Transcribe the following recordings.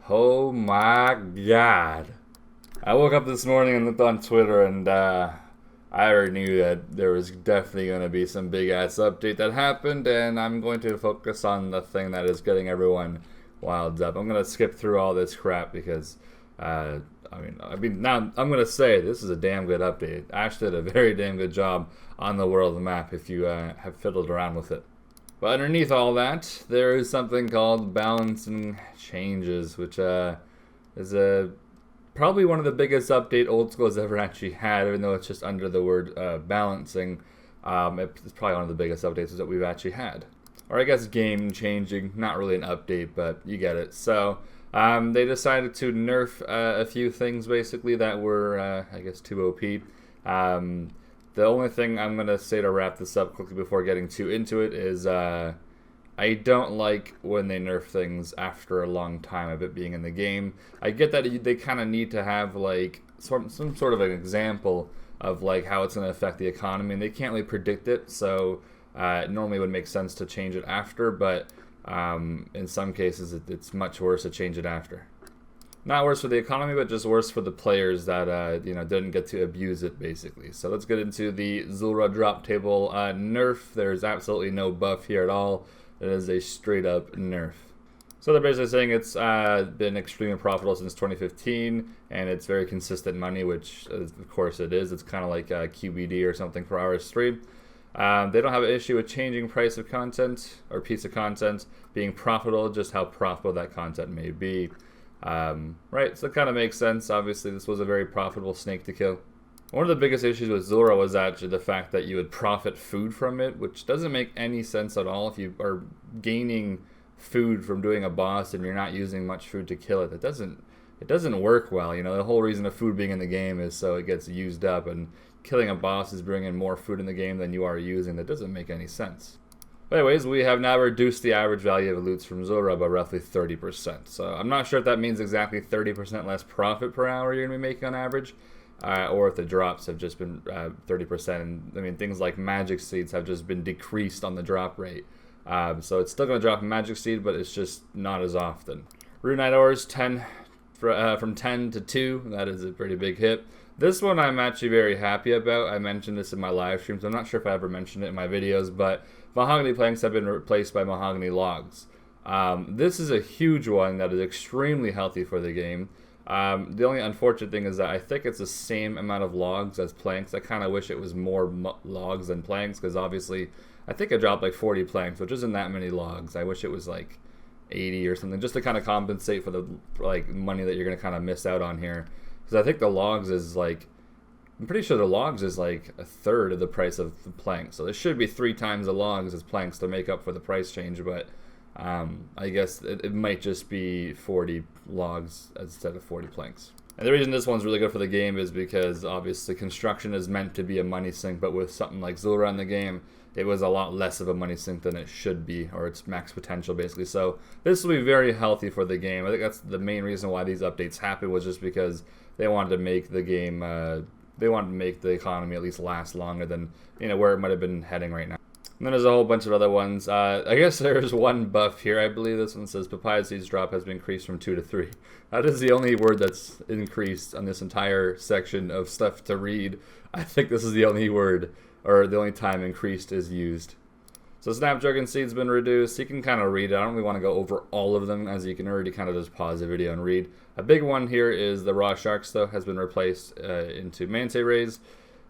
Oh my god. I woke up this morning and looked on Twitter and I already knew that there was definitely going to be some big ass update that happened, and I'm going to focus on the thing that is getting everyone wild up. I'm going to skip through all this crap because now I'm going to say this is a damn good update. Ash did a very damn good job on the world map if you have fiddled around with it. But underneath all that, there is something called balancing changes, which is probably one of the biggest update Old School has ever actually had, even though it's just under the word balancing. It's probably one of the biggest updates that we've actually had. Or I guess game changing, not really an update, but you get it. So they decided to nerf a few things basically that were, I guess, too OP. The only thing I'm going to say to wrap this up quickly before getting too into it is I don't like when they nerf things after a long time of it being in the game. I get that they kind of need to have like some sort of an example of like how it's going to affect the economy, and they can't really predict it, so it normally would make sense to change it after, but in some cases it's much worse to change it after. Not worse for the economy, but just worse for the players that didn't get to abuse it, basically. So let's get into the Zulrah drop table nerf. There's absolutely no buff here at all. It is a straight up nerf. So they're basically saying it's been extremely profitable since 2015, and it's very consistent money, which of course it is. It's kind of like QBD or something for RS3. They don't have an issue with changing price of content or piece of content being profitable, just how profitable that content may be. Right, so it kind of makes sense. Obviously, this was a very profitable snake to kill. One of the biggest issues with Zulrah was actually the fact that you would profit food from it, which doesn't make any sense at all. If you are gaining food from doing a boss and you're not using much food to kill it, it doesn't work well. You know, the whole reason of food being in the game is so it gets used up, and killing a boss is bringing more food in the game than you are using. That doesn't make any sense. But anyways, we have now reduced the average value of loots from Zulrah by roughly 30%. So I'm not sure if that means exactly 30% less profit per hour you're going to be making on average, or if the drops have just been 30%. And I mean, things like magic seeds have just been decreased on the drop rate. So it's still going to drop a magic seed, but it's just not as often. Runite ores, 10 from 10 to 2. That is a pretty big hit. This one I'm actually very happy about. I mentioned this in my live streams. I'm not sure if I ever mentioned it in my videos, but mahogany planks have been replaced by mahogany logs. This is a huge one that is extremely healthy for the game. The only unfortunate thing is that I think it's the same amount of logs as planks. I kind of wish it was more logs than planks, because obviously I think I dropped like 40 planks, which isn't that many logs. I wish it was like 80 or something, just to kind of compensate for the like money that you're going to kind of miss out on here. Because I think the logs is like, I'm pretty sure the logs is like a third of the price of the planks. So there should be 3 times the logs as planks to make up for the price change, but I guess it might just be 40 logs instead of 40 planks. And the reason this one's really good for the game is because obviously construction is meant to be a money sink, but with something like Zulrah in the game, it was a lot less of a money sink than it should be, or its max potential basically. So this will be very healthy for the game. I think that's the main reason why these updates happened, was just because they wanted to make the game, they wanted to make the economy at least last longer than where it might have been heading right now. And then there's a whole bunch of other ones. I guess there's one buff here. I believe this one says papaya seeds drop has been increased from 2 to 3. That is the only word that's increased on this entire section of stuff to read. I think this is the only word, or the only time increased is used. So Snapdragon Seed's been reduced. You can kind of read it. I don't really want to go over all of them, as you can already kind of just pause the video and read. A big one here is the raw sharks, though, has been replaced into manta rays.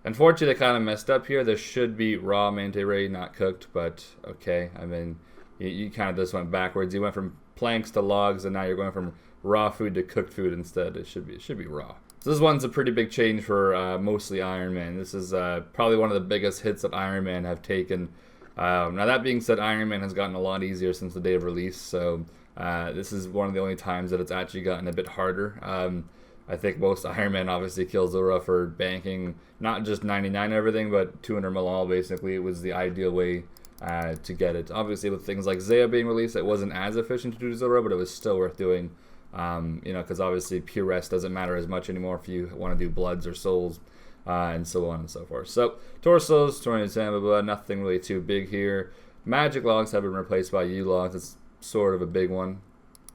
Unfortunately, they kind of messed up here. There should be raw manta ray, not cooked, but okay. I mean, you kind of just went backwards. You went from planks to logs, and now you're going from raw food to cooked food instead. It should be raw. So this one's a pretty big change for mostly Iron Man. This is probably one of the biggest hits that Iron Man have taken. Now that being said, Iron Man has gotten a lot easier since the day of release, so this is one of the only times that it's actually gotten a bit harder. I think most Iron Man obviously kills Zulrah for banking not just 99 and everything, but 200 malal basically. It was the ideal way to get it. Obviously with things like Zaya being released, it wasn't as efficient to do Zulrah, but it was still worth doing. Because obviously pure rest doesn't matter as much anymore if you want to do bloods or souls. And so on and so forth. So, torsos, 20 blah, blah, blah, nothing really too big here. Magic logs have been replaced by U logs. It's sort of a big one.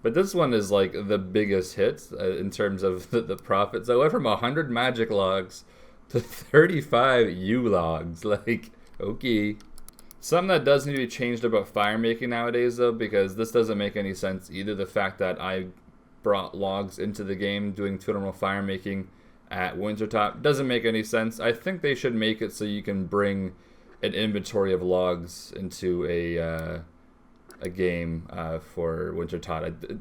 But this one is like the biggest hit in terms of the profits. I went from 100 magic logs to 35 U logs. Like, okay. Something that does need to be changed about fire making nowadays, though, because this doesn't make any sense either. The fact that I brought logs into the game doing normal fire making at Wintertop doesn't make any sense. I think they should make it so you can bring an inventory of logs into a game for Wintertop.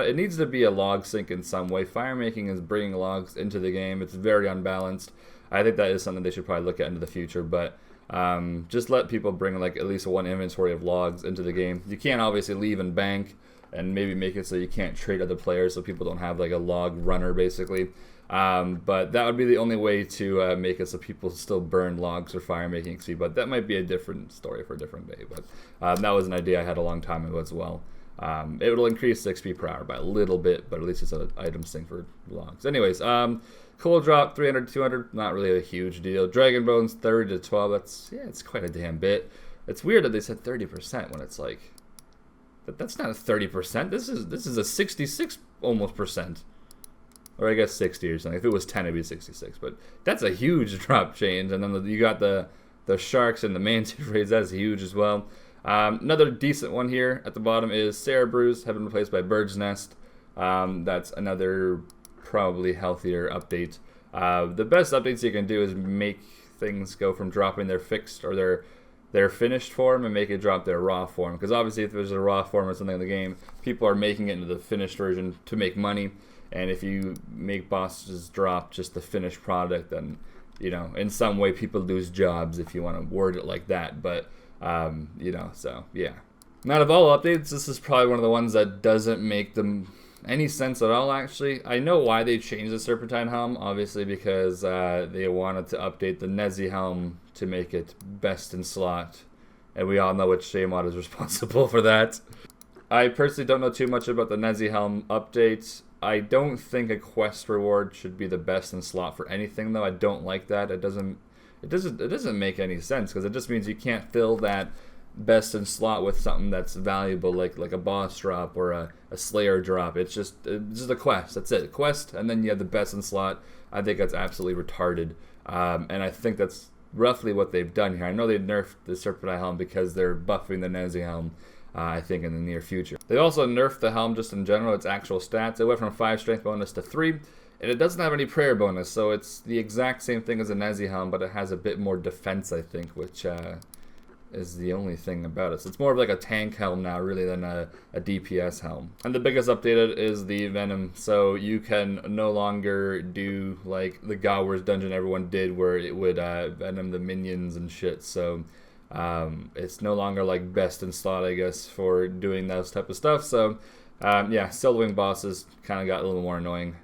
It needs to be a log sync in some way. Fire making is bringing logs into the game. It's very unbalanced. I think that is something they should probably look at into the future, but just let people bring like at least one inventory of logs into the game. You can't obviously leave and bank, and maybe make it so you can't trade other players, so people don't have like a log runner basically. But that would be the only way to make it so people still burn logs for fire making XP. But that might be a different story for a different day. But that was an idea I had a long time ago as well. It will increase the XP per hour by a little bit, but at least it's an item thing for logs. Anyways, coal drop 300 to 200, not really a huge deal. Dragon bones 30 to 12. It's quite a damn bit. It's weird that they said 30% when it's like that's not a 30%. This is a 66 almost percent. Or I guess 60 or something. If it was 10, it'd be 66. But that's a huge drop change. And then you got the sharks and the mantis raids. That's huge as well. Another decent one here at the bottom is Cerebrews have been replaced by Bird's Nest. That's another probably healthier update. The best updates you can do is make things go from dropping their fixed or their finished form and make it drop their raw form. Because obviously if there's a raw form or something in the game, people are making it into the finished version to make money. And if you make bosses drop just the finished product, then, you know, in some way people lose jobs, if you want to word it like that. But, you know, so, yeah. Out of all updates, this is probably one of the ones that doesn't make them any sense at all, actually. I know why they changed the Serpentine Helm, obviously because they wanted to update the Nezi Helm to make it best in slot. And we all know which Shaymod is responsible for that. I personally don't know too much about the Nezi Helm update. I don't think a quest reward should be the best in slot for anything, though. I don't like that. It doesn't make any sense, because it just means you can't fill that best in slot with something that's valuable, like a boss drop or a Slayer drop. It's just a quest. That's it. Quest, and then you have the best in slot. I think that's absolutely retarded, and I think that's roughly what they've done here. I know they nerfed the Serpentine Helm because they're buffing the Nezi Helm. I think in the near future. They also nerfed the helm just in general, its actual stats. It went from 5 strength bonus to 3, and it doesn't have any prayer bonus, so it's the exact same thing as a Nezi helm, but it has a bit more defense, I think, which is the only thing about it. So it's more of like a tank helm now, really, than a DPS helm. And the biggest updated is the Venom, so you can no longer do like the God Wars dungeon everyone did, where it would Venom the minions and shit, so it's no longer like best in slot, I guess, for doing those type of stuff. So yeah, soloing bosses kind of got a little more annoying.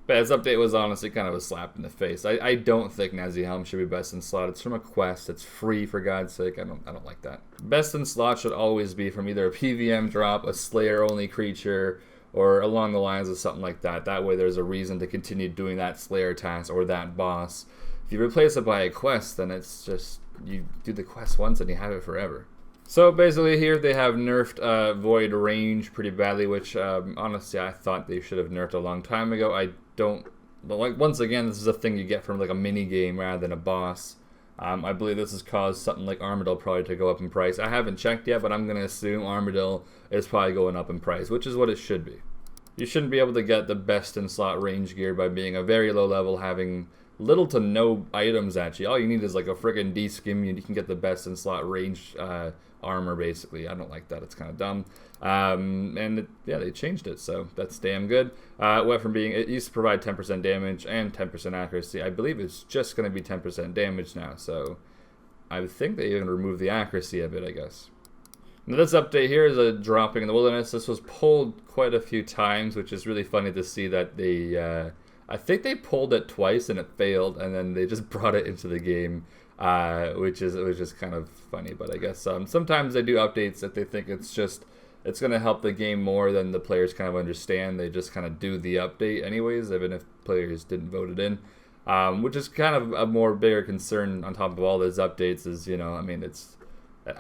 But this update was honestly kind of a slap in the face. I don't think Nezi Helm should be best in slot. It's from a quest. It's free, for God's sake. I don't like that. Best in slot should always be from either a PVM drop, a Slayer only creature, or along the lines of something like that. That way there's a reason to continue doing that Slayer task or that boss. If you replace it by a quest, then it's just, you do the quest once and you have it forever. So basically here they have nerfed Void Range pretty badly, which honestly I thought they should have nerfed a long time ago. I don't, like, once again, this is a thing you get from like a mini game rather than a boss. I believe this has caused something like Armadyl probably to go up in price. I haven't checked yet, but I'm going to assume Armadyl is probably going up in price, which is what it should be. You shouldn't be able to get the best in slot range gear by being a very low level, having little to no items actually. All you need is like a friggin' D-skim, you can get the best in slot range armor basically. I don't like that, it's kind of dumb. Yeah, they changed it, so that's damn good. It went from being, it used to provide 10% damage and 10% accuracy. I believe it's just going to be 10% damage now, so I think they even removed the accuracy of it, I guess. Now this update here is a dropping in the wilderness. This was pulled quite a few times, which is really funny to see that they I think they pulled it twice and it failed, and then they just brought it into the game, which is kind of funny. But I guess sometimes they do updates that they think it's going to help the game more than the players kind of understand. They just kind of do the update anyways, even if players didn't vote it in, which is kind of a more bigger concern on top of all those updates. Is, you know, I mean, it's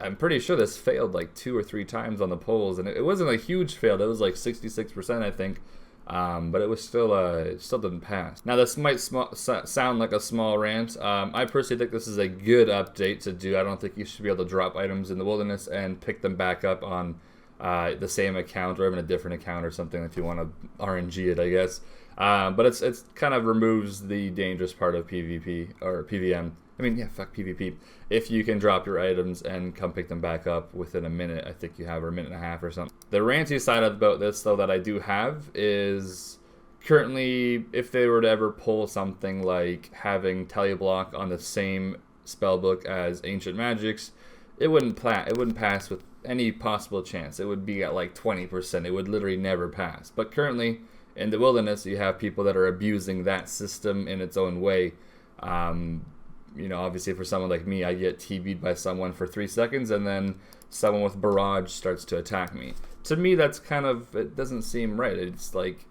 I'm pretty sure this failed like 2 or 3 times on the polls, and it wasn't a huge fail. It was like 66%, I think. But it was still, it still didn't pass. Now this might sound like a small rant. I personally think this is a good update to do. I don't think you should be able to drop items in the wilderness and pick them back up on the same account or even a different account or something if you want to RNG it, I guess. But it's kind of removes the dangerous part of PvP or PvM. I mean, yeah, fuck PvP. If you can drop your items and come pick them back up within a minute, I think you have, or a minute and a half or something. The ranty side about this, though, that I do have is currently, if they were to ever pull something like having teleblock on the same spellbook as Ancient Magics, it wouldn't pass with any possible chance. It would be at like 20%. It would literally never pass. But currently, in the wilderness, you have people that are abusing that system in its own way. You know, obviously for someone like me, I get TB'd by someone for 3 seconds and then someone with barrage starts to attack me. To me, that's kind of, it doesn't seem right. It's like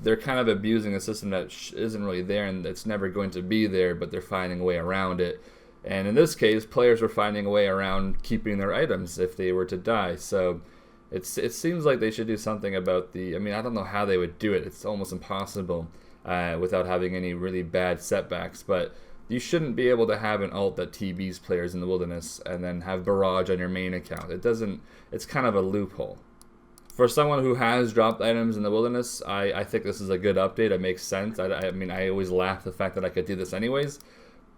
they're kind of abusing a system that isn't really there and it's never going to be there, but they're finding a way around it. And in this case, players were finding a way around keeping their items if they were to die. So it seems like they should do something about the, I mean, I don't know how they would do it. It's almost impossible without having any really bad setbacks, but you shouldn't be able to have an ult that TBs players in the wilderness and then have barrage on your main account. It's kind of a loophole. For someone who has dropped items in the wilderness, I think this is a good update. It makes sense. I mean, I always laugh the fact that I could do this anyways.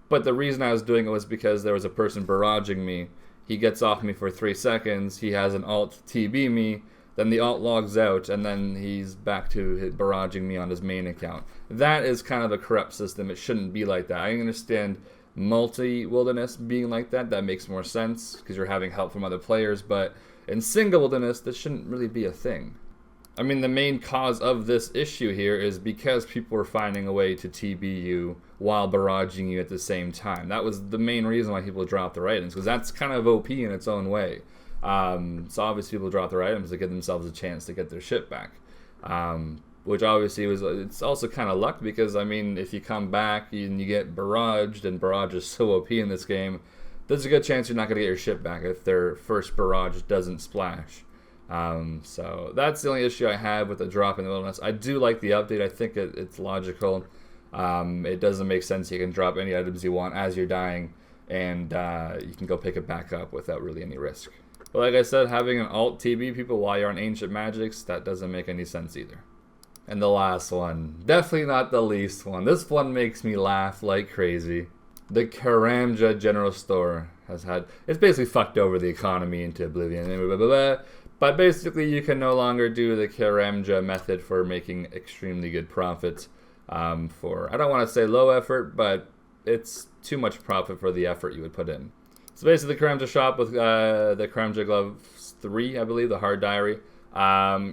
But the reason I was doing it was because there was a person barraging me. He gets off me for 3 seconds. He has an ult TB me. Then the ult logs out, and then he's back to barraging me on his main account. That is kind of a corrupt system. It shouldn't be like that. I understand multi-wilderness being like that. That makes more sense because you're having help from other players. But in single wilderness, this shouldn't really be a thing. I mean, the main cause of this issue here is because people were finding a way to TB you while barraging you at the same time. That was the main reason why people dropped their items, because that's kind of OP in its own way. So obviously people drop their items to give themselves a chance to get their shit back, which obviously it's also kind of luck because, I mean, if you come back and you get barraged, and barrage is so OP in this game, there's a good chance you're not going to get your shit back if their first barrage doesn't splash. So that's the only issue I have with the drop in the wilderness. I do like the update. I think it's logical. It doesn't make sense. You can drop any items you want as you're dying, and you can go pick it back up without really any risk. But like I said, having an alt TB people while you're on Ancient Magics, that doesn't make any sense either. And the last one, definitely not the least one. This one makes me laugh like crazy. The Karamja General Store has had, it's basically fucked over the economy into oblivion. Blah, blah, blah. But basically you can no longer do the Karamja method for making extremely good profit for, I don't want to say low effort, but it's too much profit for the effort you would put in. So basically the Karamja shop with the Karamja Gloves 3, I believe, the hard diary,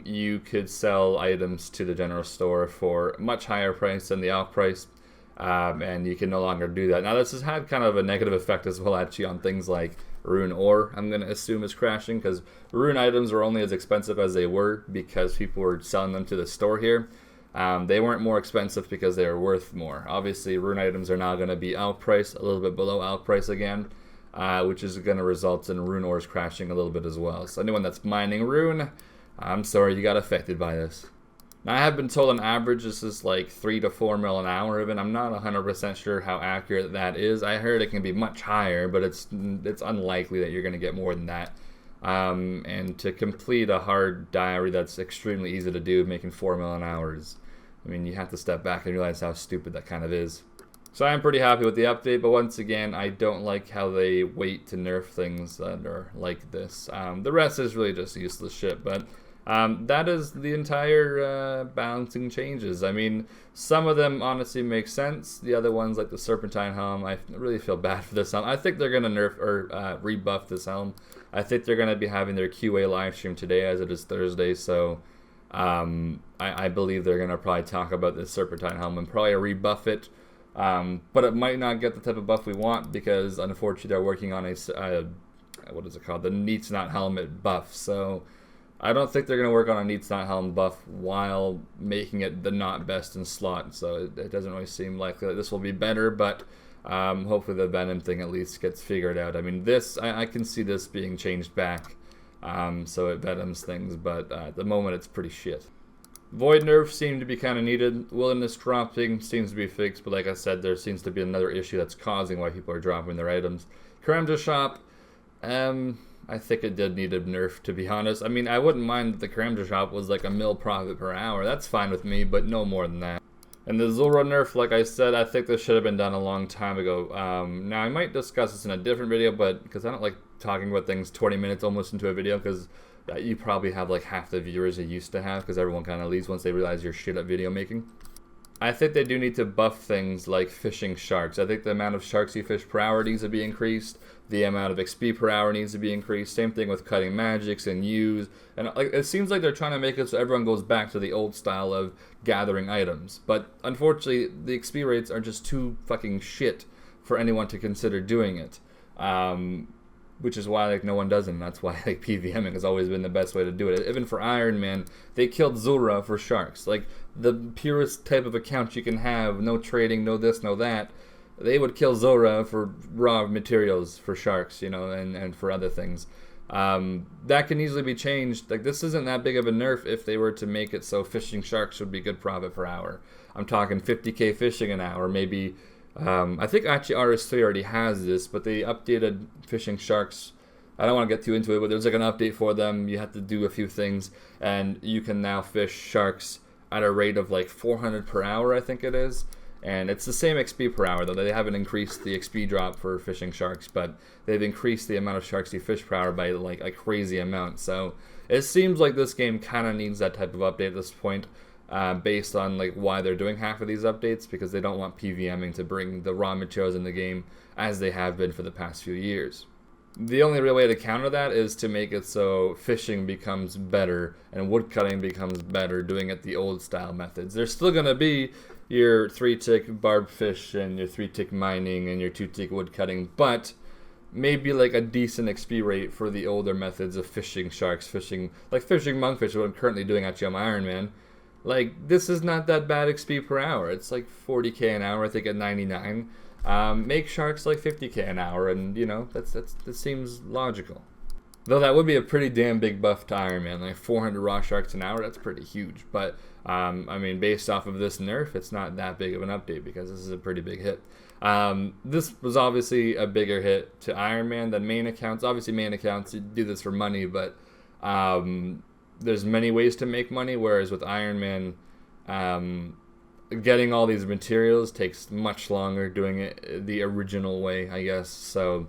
you could sell items to the general store for a much higher price than the Alk price, and you can no longer do that. Now this has had kind of a negative effect as well actually on things like Rune ore, I'm going to assume, is crashing, because Rune items are only as expensive as they were because people were selling them to the store here. They weren't more expensive because they were worth more. Obviously Rune items are now going to be Alk price, a little bit below Alk price again. Which is going to result in Rune ores crashing a little bit as well. So anyone that's mining Rune, I'm sorry you got affected by this. Now I have been told on average this is like 3 to 4 mil an hour even. I'm not 100% sure how accurate that is. I heard it can be much higher, but it's unlikely that you're going to get more than that. And to complete a hard diary that's extremely easy to do, making 4 mil an hour is, I mean, you have to step back and realize how stupid that kind of is. So I'm pretty happy with the update, but once again, I don't like how they wait to nerf things that are like this. The rest is really just useless shit, but that is the entire balancing changes. I mean, some of them honestly make sense. The other ones, like the Serpentine Helm, I really feel bad for this helm. I think they're going to nerf or rebuff this helm. I think they're going to be having their QA live stream today, as it is Thursday, so I believe they're going to probably talk about this Serpentine Helm and probably rebuff it. But it might not get the type of buff we want because, unfortunately, they're working on a, what is it called? The Needs Not Helmet buff. So I don't think they're going to work on a Needs Not Helmet buff while making it the not best in slot. So it doesn't really seem likely that this will be better. But Hopefully the Venom thing at least gets figured out. I mean, this, I can see this being changed back, so it Venoms things, but at the moment it's pretty shit. Void nerfs seem to be kind of needed. Willingness dropping seems to be fixed, but like I said, there seems to be another issue that's causing why people are dropping their items. Karamja shop, I think it did need a nerf, to be honest. I mean, I wouldn't mind if the Karamja shop was like a mil profit per hour. That's fine with me, but no more than that. And the Zulrah nerf, like I said, I think this should have been done a long time ago. Now, I might discuss this in a different video, but because I don't like talking about things 20 minutes almost into a video, because you probably have like half the viewers you used to have, because everyone kind of leaves once they realize you're shit at video making. I think they do need to buff things like fishing sharks. I think the amount of sharks you fish per hour needs to be increased. The amount of XP per hour needs to be increased. Same thing with cutting magics and use. And like, it seems like they're trying to make it so everyone goes back to the old style of gathering items. But unfortunately, the XP rates are just too fucking shit for anyone to consider doing it. Which is why like no one does it, and that's why like PVMing has always been the best way to do it. Even for Iron Man, they killed Zulrah for sharks. Like the purest type of account you can have, no trading, no this, no that. They would kill Zulrah for raw materials for sharks, you know, and for other things. That can easily be changed. Like this isn't that big of a nerf if they were to make it so fishing sharks would be good profit per hour. I'm talking 50k fishing an hour, maybe. I think actually RS3 already has this, but they updated fishing sharks. I don't want to get too into it, but there's like an update for them. You have to do a few things, and you can now fish sharks at a rate of like 400 per hour, I think it is. And it's the same XP per hour, though. They haven't increased the XP drop for fishing sharks, but they've increased the amount of sharks you fish per hour by like a crazy amount. So it seems like this game kind of needs that type of update at this point. Based on like why they're doing half of these updates, because they don't want PVMing to bring the raw materials in the game as they have been for the past few years. The only real way to counter that is to make it so fishing becomes better and woodcutting becomes better doing it the old style methods. There's still going to be your 3-tick barb fish and your 3-tick mining and your 2-tick woodcutting, but maybe like a decent XP rate for the older methods of fishing sharks, fishing monkfish, what I'm currently doing actually on my Iron Man. Like, this is not that bad XP per hour. It's like 40k an hour, I think, at 99. Make sharks like 50k an hour, and, you know, that seems logical. Though that would be a pretty damn big buff to Iron Man. Like, 400 raw sharks an hour, that's pretty huge. But, I mean, based off of this nerf, it's not that big of an update, because this is a pretty big hit. This was obviously a bigger hit to Iron Man than main accounts. Obviously, main accounts, you do this for money, but there's many ways to make money, whereas with Iron Man, getting all these materials takes much longer doing it the original way, I guess. So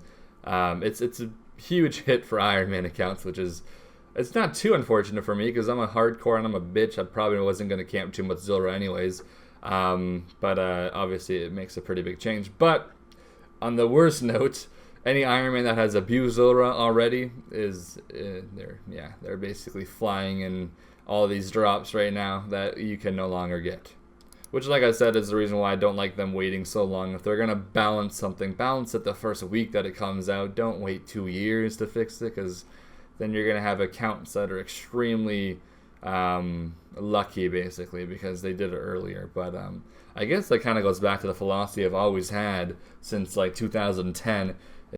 it's a huge hit for Iron Man accounts, which is, it's not too unfortunate for me because I'm a hardcore and I'm a bitch. I probably wasn't going to camp too much Zulrah anyways, but obviously it makes a pretty big change. But on the worst note, any Iron Man that has abused Zulrah already is they're basically flying in all these drops right now that you can no longer get. Which, like I said, is the reason why I don't like them waiting so long. If they're gonna balance something, balance it the first week that it comes out. Don't wait 2 years to fix it, because then you're gonna have accounts that are extremely lucky, basically, because they did it earlier. But I guess that kind of goes back to the philosophy I've always had since like 2010.